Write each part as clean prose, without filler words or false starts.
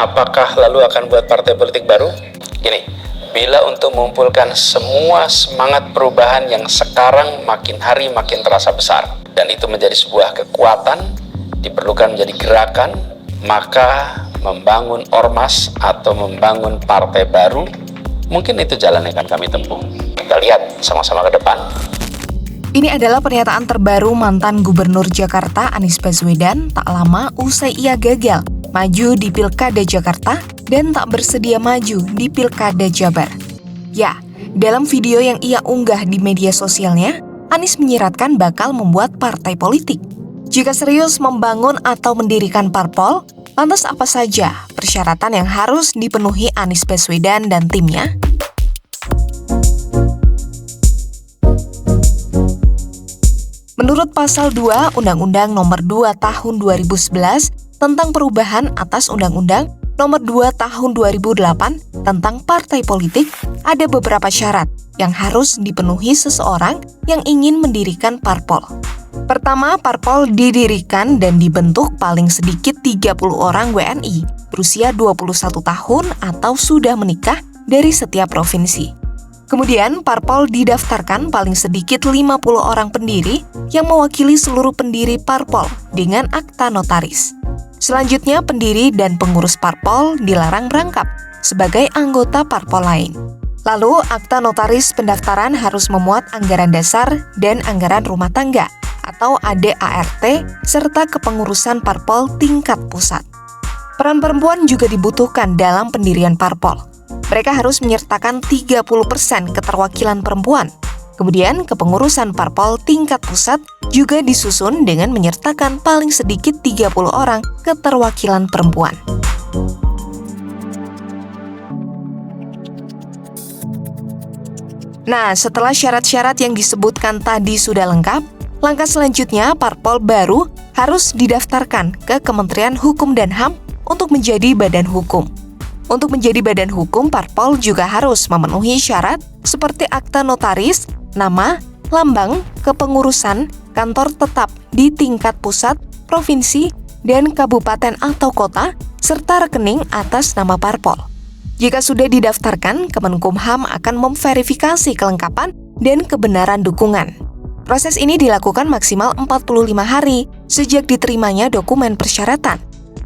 Apakah lalu akan buat partai politik baru? Gini, bila untuk mengumpulkan semua semangat perubahan yang sekarang makin hari makin terasa besar, dan itu menjadi sebuah kekuatan, diperlukan menjadi gerakan, maka membangun ormas atau membangun partai baru, mungkin itu jalan yang akan kami tempuh. Kita lihat sama-sama ke depan. Ini adalah pernyataan terbaru mantan Gubernur Jakarta Anies Baswedan tak lama usai ia gagal maju di Pilkada Jakarta dan tak bersedia maju di Pilkada Jabar. Ya, dalam video yang ia unggah di media sosialnya, Anies menyiratkan bakal membuat partai politik. Jika serius membangun atau mendirikan parpol, lantas apa saja persyaratan yang harus dipenuhi Anies Baswedan dan timnya? Menurut Pasal 2 Undang-Undang Nomor 2 Tahun 2011 tentang perubahan atas Undang-Undang Nomor 2 Tahun 2008 tentang partai politik, ada beberapa syarat yang harus dipenuhi seseorang yang ingin mendirikan parpol. Pertama, parpol didirikan dan dibentuk paling sedikit 30 orang WNI berusia 21 tahun atau sudah menikah dari setiap provinsi. Kemudian, parpol didaftarkan paling sedikit 50 orang pendiri yang mewakili seluruh pendiri parpol dengan akta notaris. Selanjutnya, pendiri dan pengurus parpol dilarang merangkap sebagai anggota parpol lain. Lalu, akta notaris pendaftaran harus memuat anggaran dasar dan anggaran rumah tangga atau ADART serta kepengurusan parpol tingkat pusat. Peran perempuan juga dibutuhkan dalam pendirian parpol. Mereka harus menyertakan 30% keterwakilan perempuan. Kemudian, kepengurusan parpol tingkat pusat juga disusun dengan menyertakan paling sedikit 30 orang keterwakilan perempuan. Nah, setelah syarat-syarat yang disebutkan tadi sudah lengkap, langkah selanjutnya parpol baru harus didaftarkan ke Kementerian Hukum dan HAM untuk menjadi badan hukum. Untuk menjadi badan hukum, parpol juga harus memenuhi syarat seperti akta notaris, nama, lambang, kepengurusan, kantor tetap di tingkat pusat, provinsi, dan kabupaten atau kota, serta rekening atas nama parpol. Jika sudah didaftarkan, Kemenkumham akan memverifikasi kelengkapan dan kebenaran dukungan. Proses ini dilakukan maksimal 45 hari sejak diterimanya dokumen persyaratan.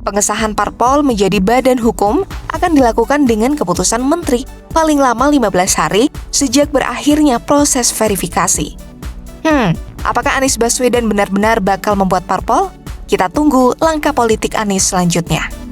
Pengesahan parpol menjadi badan hukum akan dilakukan dengan keputusan menteri paling lama 15 hari sejak berakhirnya proses verifikasi. Apakah Anies Baswedan benar-benar bakal membuat parpol? Kita tunggu langkah politik Anies selanjutnya.